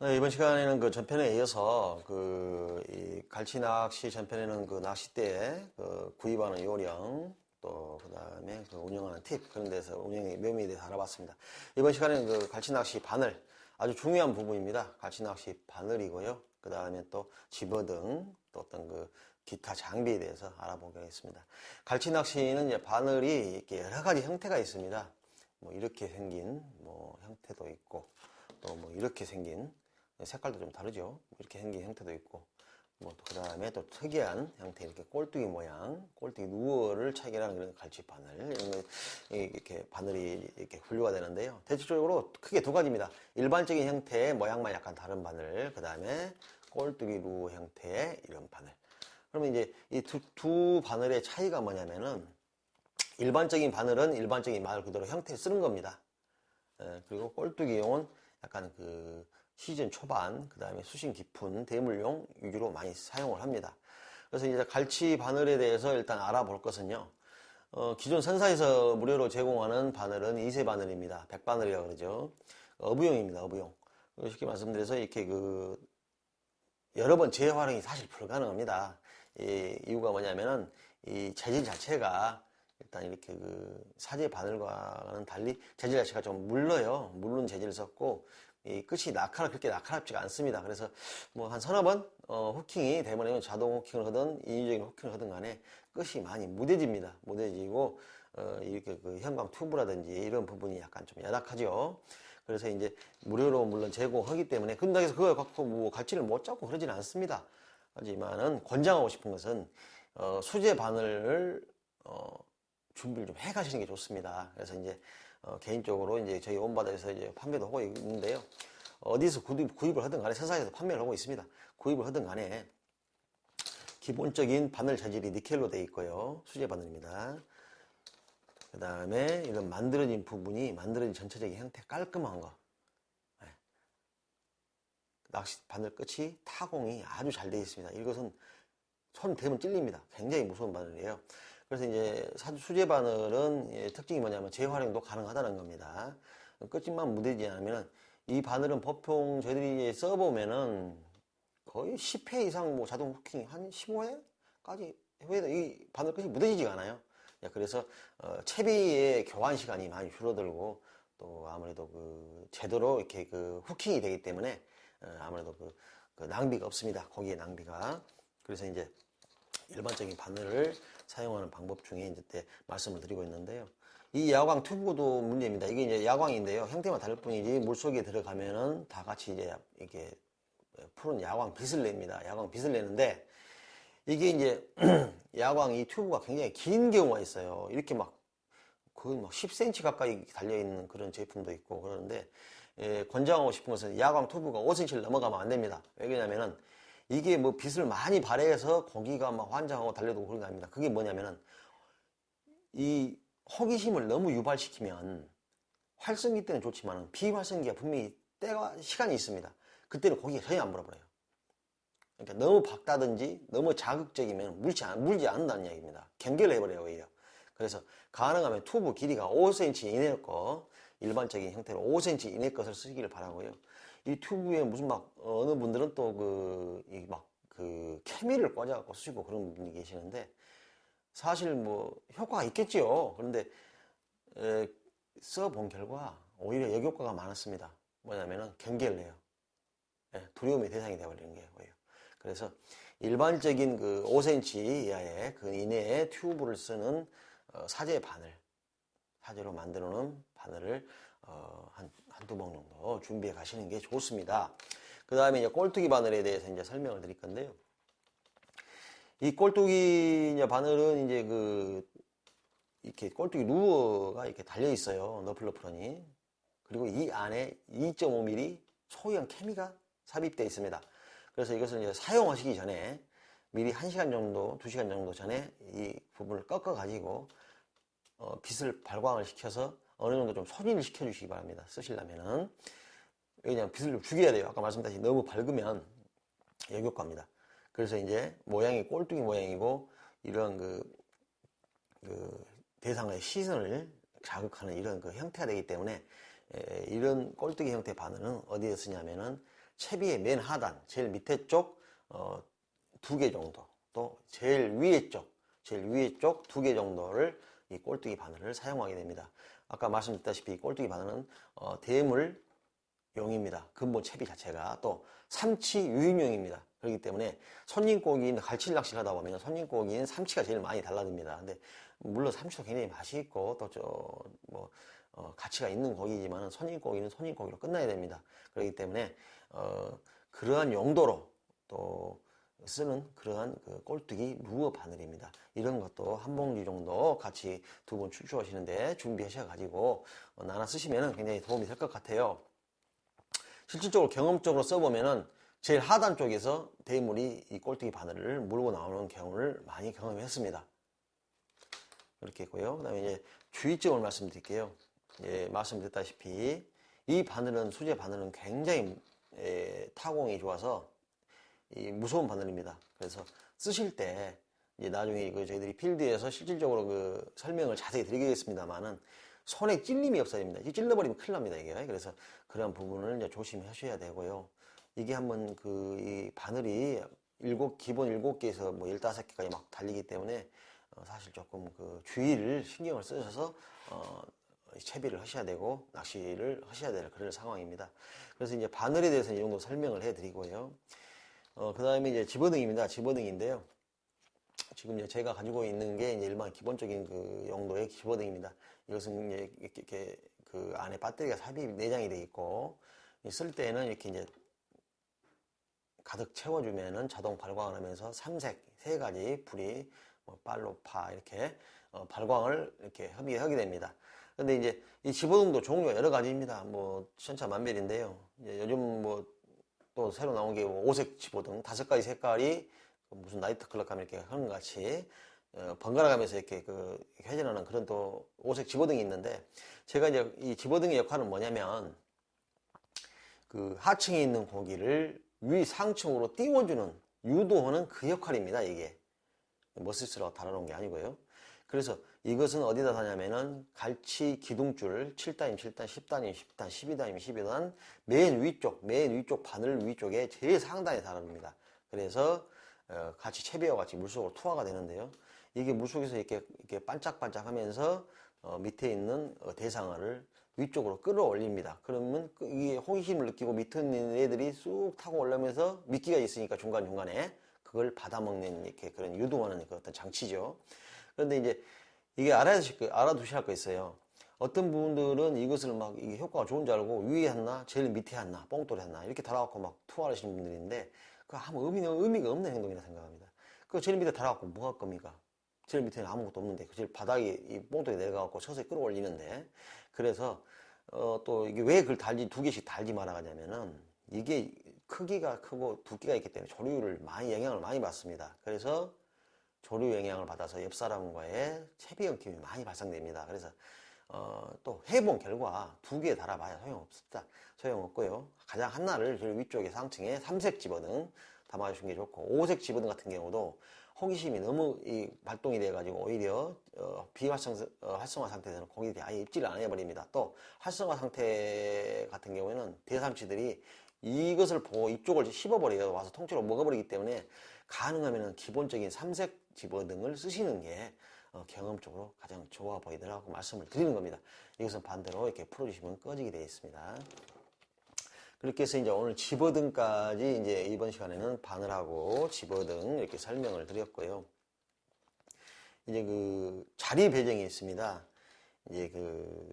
네, 이번 시간에는 그 전편에 이어서 이 갈치 낚시 전편에는 그 낚싯대에 구입하는 요령, 또 그다음에 그 운영하는 팁, 그런 데서 운영의 묘미에 대해서 알아봤습니다. 이번 시간에는 그 갈치 낚시 바늘, 아주 중요한 부분입니다. 갈치 낚시 바늘이고요. 그다음에 또 집어등, 또 어떤 그 기타 장비에 대해서 알아보겠습니다. 갈치 낚시는 이제 바늘이 이렇게 여러 가지 형태가 있습니다. 뭐 이렇게 생긴 뭐 형태도 있고, 또 뭐 이렇게 생긴 색깔도 좀 다르죠. 이렇게 생긴 형태도 있고, 뭐 또 그 다음에 또 특이한 형태, 이렇게 꼴뚜기 모양, 꼴뚜기 누어를 체결하는 그런 갈치 바늘, 이런 거, 이렇게 바늘이 이렇게 분류가 되는데요. 대체적으로 크게 두 가지입니다. 일반적인 형태의 모양만 약간 다른 바늘, 그 다음에 꼴뚜기 루 형태의 이런 바늘. 그러면 이제 이 두 바늘의 차이가 뭐냐면은, 일반적인 바늘은 일반적인 말 그대로 형태 쓰는 겁니다. 그리고 꼴뚜기용은 약간 시즌 초반, 그 다음에 수심 깊은 대물용 위주로 많이 사용을 합니다. 그래서 이제 갈치 바늘에 대해서 일단 알아볼 것은요. 기존 선사에서 무료로 제공하는 바늘은 2세 바늘입니다. 백바늘이라고 그러죠. 어부용입니다, 어부용. 쉽게 말씀드려서 이렇게 여러 번 재활용이 사실 불가능합니다. 이유가 뭐냐면은 이 재질 자체가 일단 이렇게 사제 바늘과는 달리 재질 자체가 좀 물러요. 물른 재질을 썼고 이 끝이 그렇게 날카롭지가 않습니다. 그래서 뭐 한 서너 번 후킹이 되면 자동 후킹을 하든 인위적인 후킹을 하든 간에 끝이 많이 무뎌집니다. 무뎌지고 이렇게 현광 튜브라든지 이런 부분이 약간 좀 야닥하죠. 그래서 이제 무료로 물론 제공하기 때문에 근데 그걸 갖고 뭐 갈치를 못 잡고 그러지는 않습니다. 하지만은 권장하고 싶은 것은 수제 바늘을 준비를 좀 해 가시는 게 좋습니다. 그래서 이제 개인적으로 이제 저희 온바다에서 이제 판매도 하고 있는데요. 어디서 구입을 하든 간에 세상에서 판매를 하고 있습니다. 구입을 하든 간에 기본적인 바늘 재질이 니켈로 되어 있고요. 수제 바늘입니다. 그 다음에 이런 만들어진 전체적인 형태 깔끔한 거. 낚시 바늘 끝이 타공이 아주 잘 되어 있습니다. 이것은 손 대면 찔립니다. 굉장히 무서운 바늘이에요. 그래서 이제 수제 바늘은 특징이 뭐냐면 재활용도 가능하다는 겁니다. 끝만 무뎌지지 않으면 이 바늘은 보통 저희들이 써보면은 거의 10회 이상 뭐 자동 후킹 한 15회까지 해도 이 바늘 끝이 무뎌지지가 않아요. 그래서 채비의 교환 시간이 많이 줄어들고 또 아무래도 제대로 이렇게 후킹이 되기 때문에 아무래도 낭비가 없습니다. 거기에 낭비가. 그래서 이제 일반적인 바늘을 사용하는 방법 중에 이제 때 말씀을 드리고 있는데요. 이 야광 튜브도 문제입니다. 이게 이제 야광인데요. 형태만 다를 뿐이지 물속에 들어가면은 다 같이 이제 이렇게 푸른 야광 빛을 냅니다. 야광 빛을 내는데 이게 이제 야광 이 튜브가 굉장히 긴 경우가 있어요. 이렇게 거의 10cm 가까이 달려있는 그런 제품도 있고 그러는데 권장하고 싶은 것은 야광 튜브가 5cm를 넘어가면 안 됩니다. 왜냐면은 이게 뭐 빛을 많이 발해서 고기가 막 환장하고 달려들고 그런 거 아닙니다. 그게 뭐냐면은 이 호기심을 너무 유발시키면 활성기 때는 좋지만 비활성기가 분명히 시간이 있습니다. 그때는 고기가 전혀 안 물어버려요. 그러니까 너무 밝다든지 너무 자극적이면 물지 않는다는 이야기입니다. 경계를 해버려요, 오히려. 그래서 가능하면 튜브 길이가 5cm 이내 거, 일반적인 형태로 5cm 이내 것을 쓰기를 바라고요. 이 튜브에 무슨 어느 분들은 또 케미를 꽂아갖고 쓰시고 그런 분이 계시는데, 사실 뭐, 효과가 있겠지요. 그런데, 써본 결과 오히려 역효과가 많았습니다. 뭐냐면은 경계를 내요. 두려움의 대상이 되어버리는 거예요, 오히려. 그래서 일반적인 5cm 이하의 이내에 튜브를 쓰는 사제 바늘, 사제로 만들어 놓은 바늘을 한두 봉 정도 준비해 가시는 게 좋습니다. 그 다음에 이제 꼴뚜기 바늘에 대해서 이제 설명을 드릴 건데요. 이 꼴뚜기 바늘은 이제 이렇게 꼴뚜기 루어가 이렇게 달려 있어요. 너플러프런이. 그리고 이 안에 2.5mm 소형 케미가 삽입되어 있습니다. 그래서 이것을 이제 사용하시기 전에 미리 1시간 정도, 2시간 정도 전에 이 부분을 꺾어 가지고 빛을 발광을 시켜서 어느 정도 좀 소진을 시켜 주시기 바랍니다. 쓰시려면은. 그냥 빛을 좀 죽여야 돼요. 아까 말씀드렸듯이 너무 밝으면 역효과입니다. 그래서 이제 모양이 꼴뚜기 모양이고 이런 대상의 시선을 자극하는 이런 형태가 되기 때문에 이런 꼴뚜기 형태 바늘은 어디에 쓰냐면은 채비의 맨 하단, 제일 밑에 쪽, 2개 정도, 또 제일 위에 쪽 2개 정도를 이 꼴뚜기 바늘을 사용하게 됩니다. 아까 말씀드렸다시피 꼴뚜기 바늘은 대물용입니다. 근본 채비 자체가 또 삼치 유인용입니다. 그렇기 때문에 손님고기인 갈치 낚시를 하다 보면 손님고기인 삼치가 제일 많이 달라집니다. 근데 물론 삼치도 굉장히 맛이 있고 또 가치가 있는 고기지만 손님고기는 손님고기로 끝나야 됩니다. 그렇기 때문에 그러한 용도로 또 쓰는 그러한 그 꼴뚜기 루어 바늘입니다. 이런 것도 한 봉지 정도 같이 두 분 출조하시는데 준비하셔가지고 나눠 쓰시면 굉장히 도움이 될 것 같아요. 실질적으로 경험적으로 써보면은 제일 하단 쪽에서 대물이 이 꼴뚜기 바늘을 물고 나오는 경우를 많이 경험했습니다. 그렇게 했고요. 그 다음에 이제 주의점을 말씀드릴게요. 말씀드렸다시피 이 바늘은 수제 바늘은 굉장히 타공이 좋아서 무서운 바늘입니다. 그래서 쓰실 때 이제 나중에 저희들이 필드에서 실질적으로 그 설명을 자세히 드리겠습니다만은 손에 찔림이 없어야 됩니다. 찔러버리면 큰일 납니다, 이게. 그래서 그런 부분을 이제 조심하셔야 되고요. 이게 한번 이 바늘이 기본 7개에서 뭐 15개까지 막 달리기 때문에 사실 조금 그 주의를 신경을 쓰셔서 채비를 하셔야 되고 낚시를 하셔야 될 그런 상황입니다. 그래서 이제 바늘에 대해서 이 정도 설명을 해 드리고요. 그 다음에 이제 집어등입니다. 집어등인데요. 지금 이제 제가 가지고 있는 게 이제 일반 기본적인 그 용도의 집어등입니다. 이것은 이제 이렇게 그 안에 배터리가 삽입 내장이 되어 있고, 쓸 때는 이렇게 이제 가득 채워주면은 자동 발광을 하면서 삼색 3가지 불이 빨로파 이렇게 발광을 이렇게 하게 됩니다. 근데 이제 이 집어등도 종류가 여러 가지입니다. 뭐 천차만별인데요. 이제 요즘 또 새로 나온 게 오색 집어등 5가지 색깔이 무슨 나이트클럽 가면 이렇게 하는 것 같이 번갈아 가면서 이렇게 회전하는 그런 또 오색 집어등이 있는데, 제가 이제 이 집어등의 역할은 뭐냐면 그 하층에 있는 고기를 위 상층으로 띄워주는, 유도하는 그 역할입니다. 이게 머스스라고 달아놓은 게 아니고요. 그래서 이것은 어디다 다냐면은 갈치 기둥줄 7단임 7단 10단임 10단 12단임 12단 맨 위쪽 바늘 위쪽에 제일 상단에 달아줍니다. 그래서 같이 채비와 같이 물속으로 투하가 되는데요. 이게 물속에서 이렇게 반짝반짝 하면서 밑에 있는 대상어를 위쪽으로 끌어올립니다. 그러면 이게 호기심을 느끼고 밑에 있는 애들이 쑥 타고 올라오면서 미끼가 있으니까 중간중간에 그걸 받아먹는 이렇게 그런 유도하는 그 어떤 장치죠. 그런데 이제 이게 알아두셔야 할 거 있어요. 어떤 분들은 이것을 막 이게 효과가 좋은 줄 알고 위에 했나, 제일 밑에 했나, 뽕돌이 했나 이렇게 달아갖고 막 투하하시는 분들인데 그 아무 의미가 없는 행동이라 생각합니다. 그 제일 밑에 달아갖고 뭐 할 겁니까? 제일 밑에는 아무것도 없는데 그 제일 바닥에 이 뽕돌이 내려가갖고 서서히 끌어올리는데, 그래서 또 이게 왜 그걸 2개씩 달지 말아가냐면은 이게 크기가 크고 두께가 있기 때문에 조류를 영향을 많이 받습니다. 그래서 조류 영향을 받아서 옆 사람과의 채비 엉킴이 많이 발생됩니다. 그래서 또 해본 결과 2개 달아봐야 소용없고요. 가장 하나를 제일 위쪽에 상층에 삼색 집어등 담아주시는 게 좋고, 오색 집어등 같은 경우도 호기심이 너무 발동이 돼가지고 오히려 활성화 상태에서는 고기들이 아예 입질을 안 해버립니다. 또 활성화 상태 같은 경우에는 대삼치들이 이것을 보고 이쪽을 씹어버려요. 와서 통째로 먹어버리기 때문에 가능하면 기본적인 삼색 집어등을 쓰시는 게 경험적으로 가장 좋아 보이더라고 말씀을 드리는 겁니다. 이것은 반대로 이렇게 풀어주시면 꺼지게 되어 있습니다. 그렇게 해서 이제 오늘 집어등까지 이제 이번 시간에는 바늘하고 집어등 이렇게 설명을 드렸고요. 이제 그 자리 배정이 있습니다. 이제 그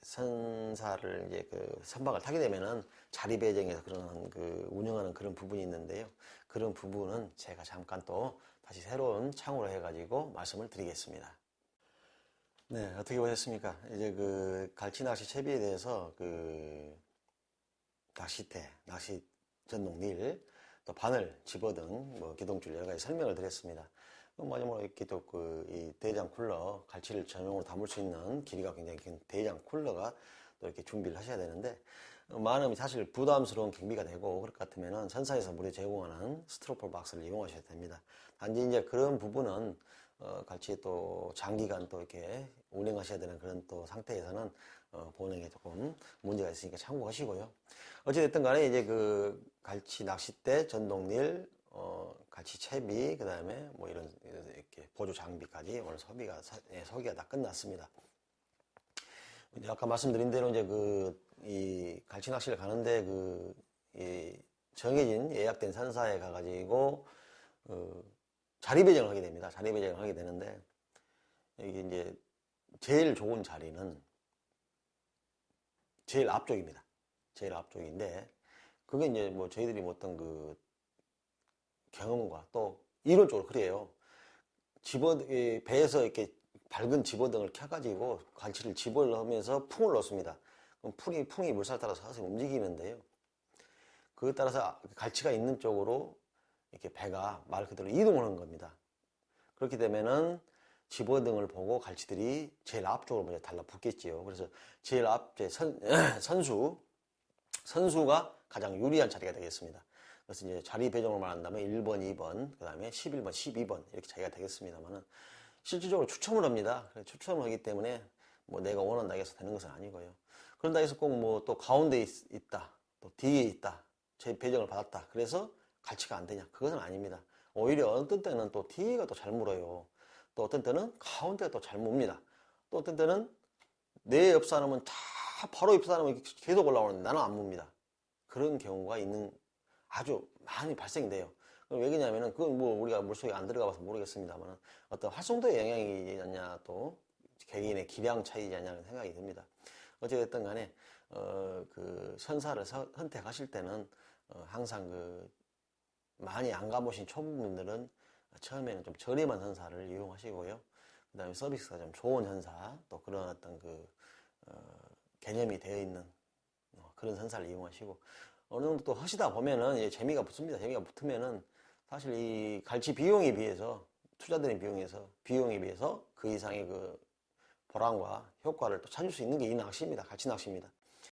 선사를 이제 선박을 타게 되면은 자리 배정에서 그런 운영하는 그런 부분이 있는데요. 그런 부분은 제가 잠깐 또 다시 새로운 창으로 해가지고 말씀을 드리겠습니다. 네, 어떻게 보셨습니까? 이제 갈치 낚시 채비에 대해서 낚싯대, 낚시 전동릴, 또 바늘, 집어등, 기동줄 여러 가지 설명을 드렸습니다. 마지막으로 이렇게 또 이 대장 쿨러, 갈치를 전용으로 담을 수 있는 길이가 굉장히 긴 대장 쿨러가 또 이렇게 준비를 하셔야 되는데, 많으면 사실 부담스러운 경비가 되고 그럴 것 같으면은 선사에서 무료 제공하는 스티로폼 박스를 이용하셔야 됩니다. 단지 이제 그런 부분은 갈치 또 장기간 또 이렇게 운행하셔야 되는 그런 또 상태에서는 보는 게 조금 문제가 있으니까 참고하시고요. 어찌됐든 간에 이제 그 갈치 낚싯대, 전동릴, 갈치 채비, 그 다음에 뭐 이런 이렇게 보조 장비까지 오늘 소개가 다 끝났습니다. 이제 아까 말씀드린 대로 이제 이 갈치 낚시를 가는데 이 정해진 예약된 선사에 가가지고 자리 배정을 하게 됩니다. 자리 배정을 하게 되는데 이게 이제 제일 좋은 자리는 제일 앞쪽입니다. 제일 앞쪽인데 그게 이제 뭐 저희들이 뭐 어떤 그 경험과 또 이론적으로 그래요. 배에서 이렇게 밝은 집어등을 켜가지고 갈치를 집어를 하면서 풍을 넣습니다. 그럼 풍이 물살 따라서 서서히 움직이는데요. 그에 따라서 갈치가 있는 쪽으로 이렇게 배가 말 그대로 이동을 하는 겁니다. 그렇게 되면은 집어등을 보고 갈치들이 제일 앞쪽으로 먼저 달라붙겠지요. 그래서 제일 앞에 선수가 가장 유리한 자리가 되겠습니다. 그래서 이제 자리 배정을 말한다면 1번, 2번, 그 다음에 11번, 12번 이렇게 자리가 되겠습니다만은 실질적으로 추첨을 합니다. 추첨을 하기 때문에 뭐 내가 원한다고 해서 되는 것은 아니고요. 그런다 해서 꼭 뭐 또 가운데 있다, 또 뒤에 있다, 제 배정을 받았다. 그래서 갈치가 안 되냐? 그것은 아닙니다. 오히려 어떤 때는 또 뒤가 또 잘 물어요. 또 어떤 때는 가운데가 또 잘 뭅니다. 또 어떤 때는 내 옆 사람은 다 바로 옆 사람은 계속 올라오는데 나는 안 뭅니다. 그런 경우가 아주 많이 발생돼요. 왜 그러냐면은 그건 뭐 우리가 물속에 안 들어가 봐서 모르겠습니다만 어떤 활성도의 영향이냐 또 개개인의 기량 차이지 않냐는 생각이 듭니다. 어찌됐든 간에 그 선사를 선택하실 때는 항상 많이 안 가보신 초보분들은 처음에는 좀 저렴한 선사를 이용하시고요. 그 다음에 서비스가 좀 좋은 선사, 또 그런 어떤 개념이 되어 있는 그런 선사를 이용하시고, 어느 정도 또 하시다 보면은 이제 재미가 붙습니다. 재미가 붙으면은 사실 이 갈치 비용에 비해서, 투자드린 비용에 비해서 그 이상의 보람과 효과를 또 찾을 수 있는 게 이 낚시입니다. 갈치 낚시입니다.